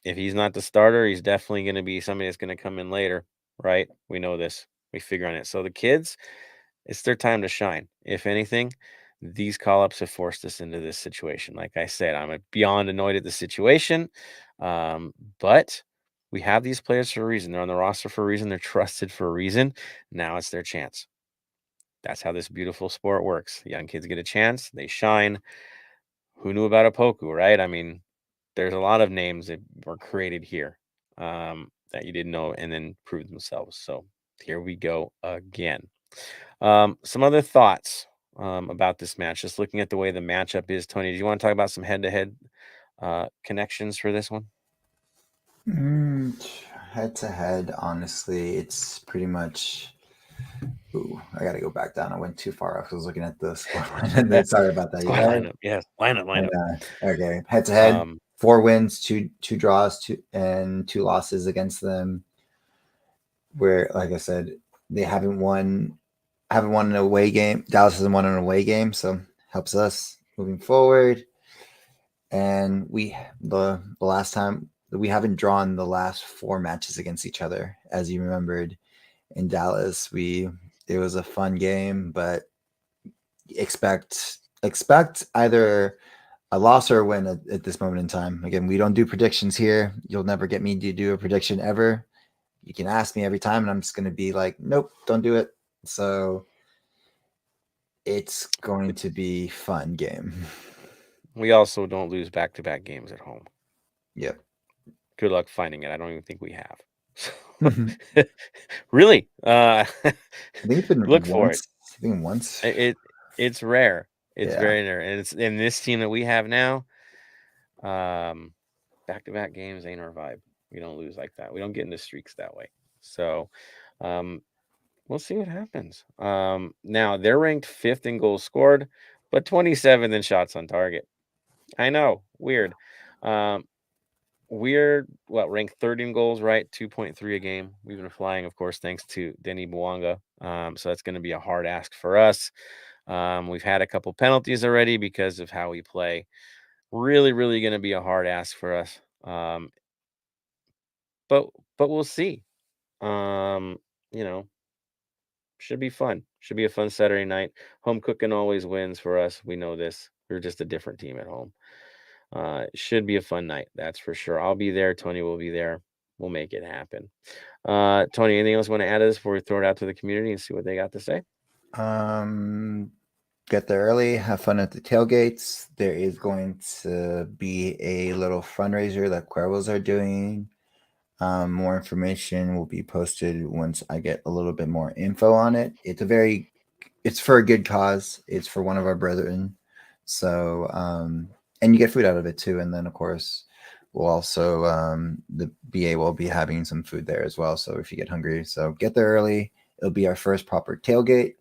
if he's not the starter, he's definitely going to be somebody that's going to come in later, right? We know this. We figure on it. So the kids, it's their time to shine. If anything, these call-ups have forced us into this situation. Like I said, I'm beyond annoyed at the situation, but we have these players for a reason. They're on the roster for a reason. They're trusted for a reason. Now it's their chance. That's how this beautiful sport works. Young kids get a chance. They shine. Who knew about Opoku, right? I mean, there's a lot of names that were created here that you didn't know and then proved themselves. So here we go again. Some other thoughts about this match, just looking at the way the matchup is. Tony, do you want to talk about some head-to-head connections for this one? Head to head, honestly, it's pretty much. Ooh, I got to go back down. I went too far off. I was looking at the score line. Sorry about that. You Squad guys? lineup, yes, lineup. Okay, head to head, 4 wins, two draws, two losses against them. Where, like I said, they haven't won an away game. Dallas hasn't won an away game, so helps us moving forward. And the last time we haven't drawn the last 4 matches against each other, as you remembered in Dallas. It was a fun game, but expect either a loss or a win at this moment in time. Again, we don't do predictions here. You'll never get me to do a prediction ever. You can ask me every time, and I'm just going to be like, nope, don't do it. So it's going to be fun game. We also don't lose back-to-back games at home. Yep. Good luck finding it. I don't even think we have. I So, really, think it's been look for it. once. I think once. It's rare. It's Yeah. very rare, and it's in this team that we have now. Back-to-back games ain't our vibe. We don't lose like that. We don't get into streaks that way. So, um, we'll see what happens. Now they're ranked 5th in goals scored, but 27th in shots on target. I know, weird. Um, we're ranked 3rd in goals, right? 2.3 a game. We've been flying, of course, thanks to Denny Bouanga. So that's going to be a hard ask for us. We've had a couple penalties already because of how we play. Really, really going to be a hard ask for us. But we'll see. Um, you know, should be fun. Should be a fun Saturday night. Home cooking always wins for us. We know this. We're just a different team at home. It should be a fun night. That's for sure. I'll be there. Tony will be there. We'll make it happen. Tony, anything else you want to add to this before we throw it out to the community and see what they got to say? Get there early, have fun at the tailgates. There is going to be a little fundraiser that Cuervos are doing. More information will be posted once I get a little bit more info on it. It's for a good cause. It's for one of our brethren. So, and you get food out of it too. And then of course, we'll also, the BA will be having some food there as well. So if you get hungry, so get there early. It'll be our first proper tailgate.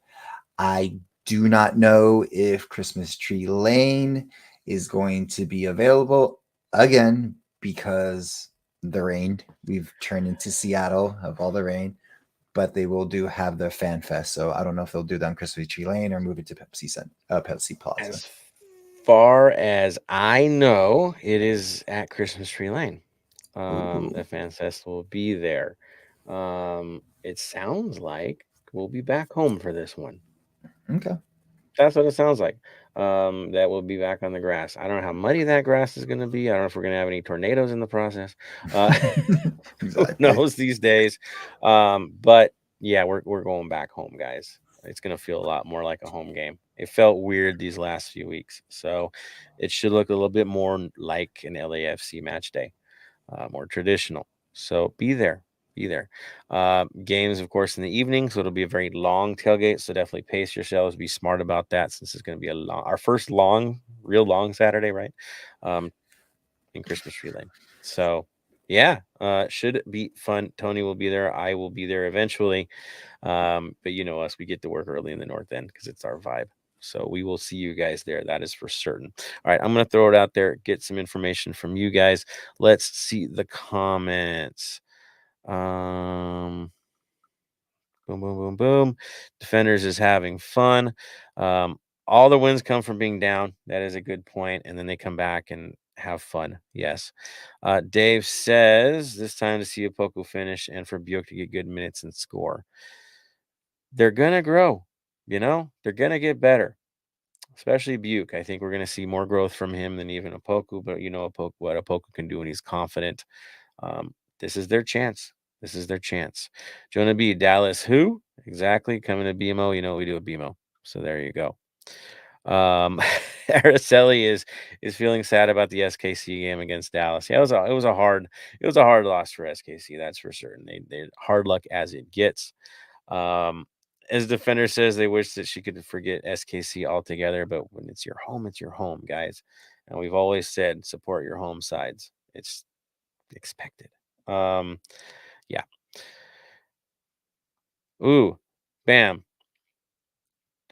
I do not know if Christmas Tree Lane is going to be available again because the rain. We've turned into Seattle of all the rain, but they will have their fan fest. So I don't know if they'll do that on Christmas Tree Lane or move it to Pepsi Plaza. As far as I know, it is at Christmas Tree Lane. The fan fest will be there. It sounds like we'll be back home for this one. Okay. That's what it sounds like. That we'll be back on the grass. I don't know how muddy that grass is going to be. I don't know if we're going to have any tornadoes in the process. Who Exactly. knows these days? But yeah, we're going back home, guys. It's going to feel a lot more like a home game. It felt weird these last few weeks, so it should look a little bit more like an LAFC match day, more traditional. So be there. Be there. Games, of course, in the evening, so it'll be a very long tailgate. So definitely pace yourselves. Be smart about that, since it's going to be our first real long Saturday, right? In Christmas Tree Lane. So yeah, should be fun. Tony will be there. I will be there eventually. But you know us, we get to work early in the North End because it's our vibe. So we will see you guys there. That is for certain. All right, I'm going to throw it out there, get some information from you guys. Let's see the comments. Boom, boom, boom, boom. Defenders is having fun. All the wins come from being down. That is a good point. And then they come back and have fun. Yes. Dave says this time to see a Poku finish and for Buick to get good minutes and score. They're going to grow. They're going to get better, especially Buick. I think we're going to see more growth from him than even Opoku. But what Opoku can do when he's confident. This is their chance. This is their chance. Jonah B. Dallas, who? Exactly. Coming to BMO. You know what we do at BMO. So there you go. Araceli is feeling sad about the SKC game against Dallas. Yeah, it was a hard loss for SKC. That's for certain. They hard luck as it gets. As defender says, they wish that she could forget SKC altogether, but when it's your home, guys. And we've always said support your home sides. It's expected. Yeah. Ooh, bam.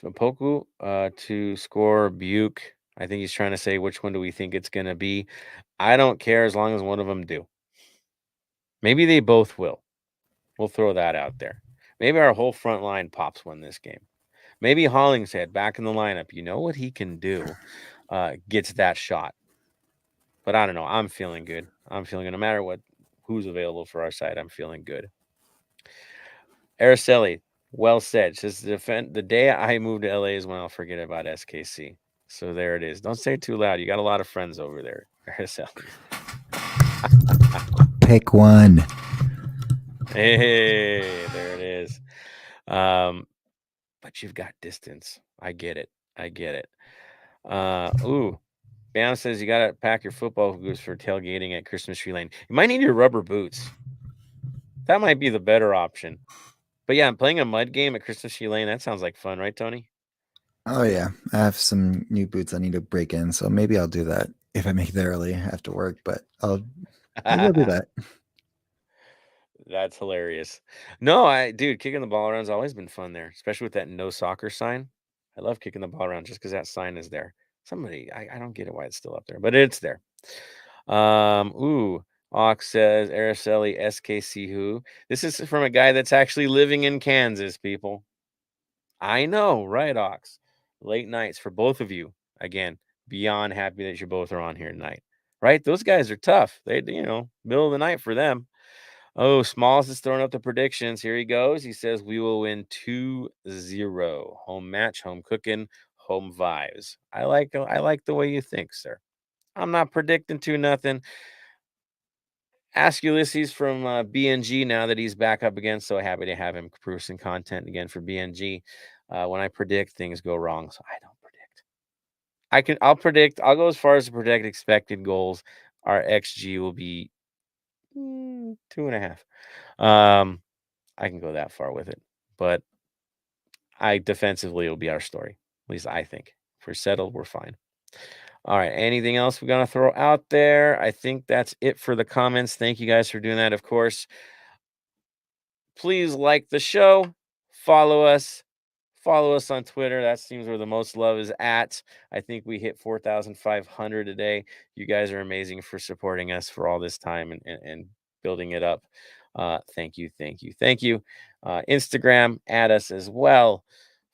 Poku to score Buke. I think he's trying to say which one do we think it's gonna be. I don't care as long as one of them do. Maybe they both will. We'll throw that out there. Maybe our whole front line pops one this game. Maybe Hollingshead back in the lineup. You know what he can do. Gets that shot. But I don't know. I'm feeling good. No matter who's available for our side. I'm feeling good. Araceli, well said. Says the day I move to LA is when I'll forget about SKC. So there it is. Don't say it too loud. You got a lot of friends over there, Araceli. Pick one. Hey, there it is. But you've got distance. I get it. Ooh. Bam says you gotta pack your football boots for tailgating at Christmas Tree Lane. You might need your rubber boots. That might be the better option. But yeah, I'm playing a mud game at Christmas Tree Lane. That sounds like fun, right, Tony? Oh yeah, I have some new boots I need to break in, so maybe I'll do that if I make it early after work. But maybe I'll do that. That's hilarious. No, dude, kicking the ball around's always been fun there, especially with that no soccer sign. I love kicking the ball around just because that sign is there. I don't get it why it's still up there, but it's there. Ooh, Ox says Araceli SKC who. This is from a guy that's actually living in Kansas, people. I know, right, Ox? Late nights for both of you. Again, beyond happy that you both are on here tonight. Right? Those guys are tough. Middle of the night for them. Oh, Smalls is throwing up the predictions. Here he goes. He says we will win 2-0. Home match, home cooking, home vibes. I like the way you think, sir. I'm not predicting 2-0. Ask Ulysses from BNG now that he's back up again. So happy to have him producing content again for BNG. When I predict, things go wrong, so I don't predict. I'll predict. I'll go as far as to predict expected goals. Our XG will be 2.5. I can go that far with it, but I defensively will be our story. At least I think. If we're settled, we're fine. All right. Anything else we're gonna throw out there? I think that's it for the comments. Thank you guys for doing that. Of course, please like the show, follow us, follow us on Twitter. That seems where the most love is at. I think we hit 4,500 today. You guys are amazing for supporting us for all this time and building it up. Thank you, thank you, thank you. Instagram, add us as well.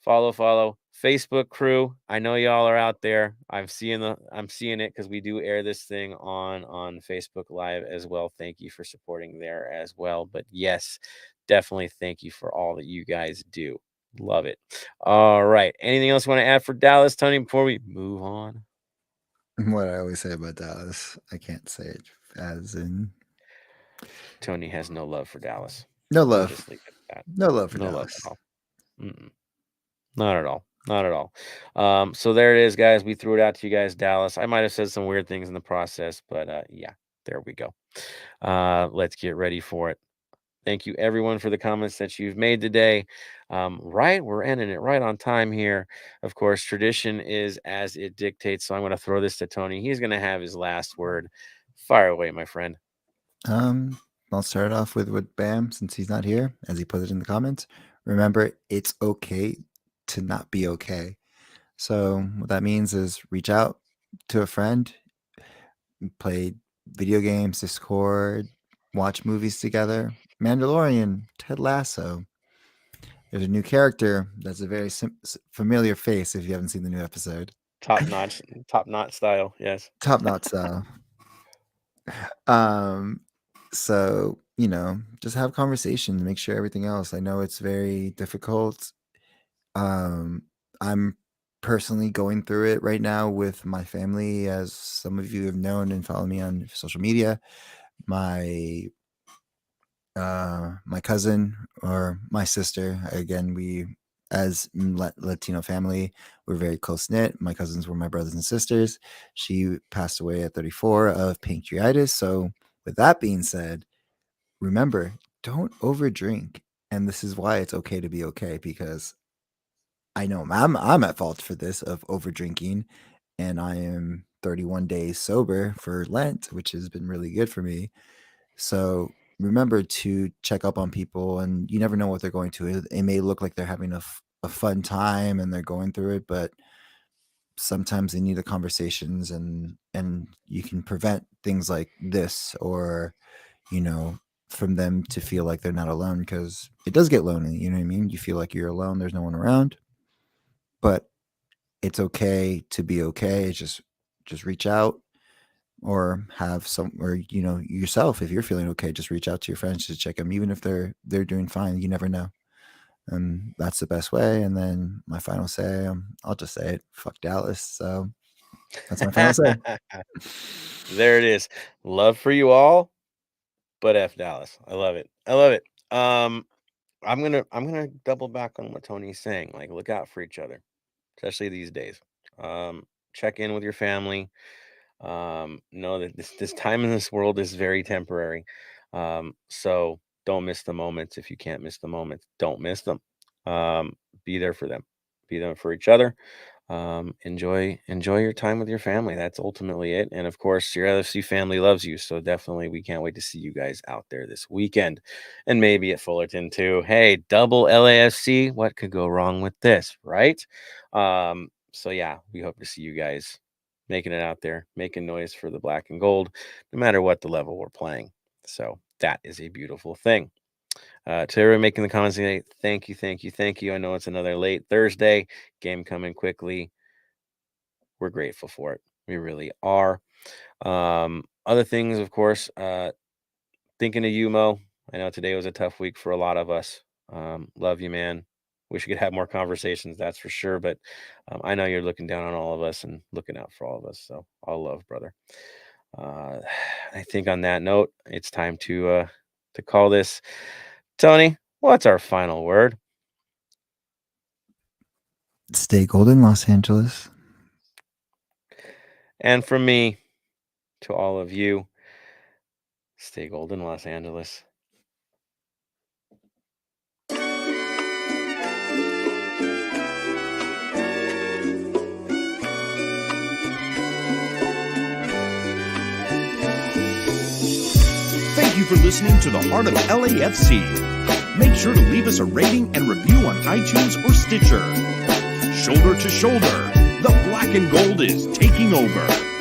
Follow. Facebook crew. I know y'all are out there. I'm seeing it because we do air this thing on Facebook Live as well. Thank you for supporting there as well. But yes, definitely thank you for all that you guys do. Love it. All right. Anything else you want to add for Dallas, Tony, before we move on? What I always say about Dallas, I can't say it as in Tony has no love for Dallas. no We'll love, just leave it at that. no love for No love at Dallas. all. Mm-mm. Not at all. Not at all. So there it is, guys. We threw it out to you guys, Dallas. I might have said some weird things in the process, but yeah, there we go. Let's get ready for it. Thank you, everyone, for the comments that you've made today. Right, we're ending it right on time here. Of course, tradition is as it dictates. So I'm going to throw this to Tony. He's going to have his last word. Fire away, my friend. I'll start off with Bam since he's not here, as he put it in the comments. Remember, it's okay to not be okay. So what that means is reach out to a friend, play video games, Discord, watch movies together. Mandalorian, Ted Lasso. There's a new character that's a very familiar face if you haven't seen the new episode. Top notch style. Yes. Top notch style. So just have conversations, make sure everything else. I know it's very difficult. I'm personally going through it right now with my family, as some of you have known and follow me on social media. My my cousin or my sister, again, we as Latino family, we're very close knit. My cousins were my brothers and sisters. She passed away at 34 of pancreatitis. So with that being said, remember, don't overdrink. And this is why it's okay to be okay, because I know I'm at fault for this, of over drinking, and I am 31 days sober for Lent, which has been really good for me. So remember to check up on people, and you never know what they're going to. It may look like they're having a fun time and they're going through it, but sometimes they need the conversations, and you can prevent things like this, or from them to feel like they're not alone, because it does get lonely. You know what I mean? You feel like you're alone. There's no one around. But it's okay to be okay. Just reach out, or have some, or yourself, if you're feeling okay, just reach out to your friends to check them, even if they're doing fine. You never know. And that's the best way. And then my final say, I'll just say it, fuck Dallas. So that's my final say. There it is. Love for you all, but F Dallas. I love it. I love it. I'm gonna double back on what Tony's saying. Like, look out for each other, especially these days. Check in with your family. Know that this time in this world is very temporary. So don't miss the moments. If you can't miss the moments, don't miss them. Be there for them. Be there for each other. Enjoy your time with your family. That's ultimately it. And of course, your LFC family loves you. So definitely, we can't wait to see you guys out there this weekend, and maybe at Fullerton too. Hey, double LAFC. What could go wrong with this, right? So yeah, we hope to see you guys making it out there, making noise for the black and gold, no matter what the level we're playing. So that is a beautiful thing. To everyone making the comments today, thank you. I know it's another late Thursday, game coming quickly. We're grateful for it. We really are. Other things, of course, thinking of you, Mo. I know today was a tough week for a lot of us. Love you, man. Wish we could have more conversations, that's for sure. But I know you're looking down on all of us and looking out for all of us. So all love, brother. I think on that note, it's time to call this. Tony, what's our final word? Stay golden, Los Angeles. And from me to all of you, stay golden, Los Angeles. Thank you for listening to the Heart of LAFC. Make sure to leave us a rating and review on iTunes or Stitcher. Shoulder to shoulder, the black and gold is taking over.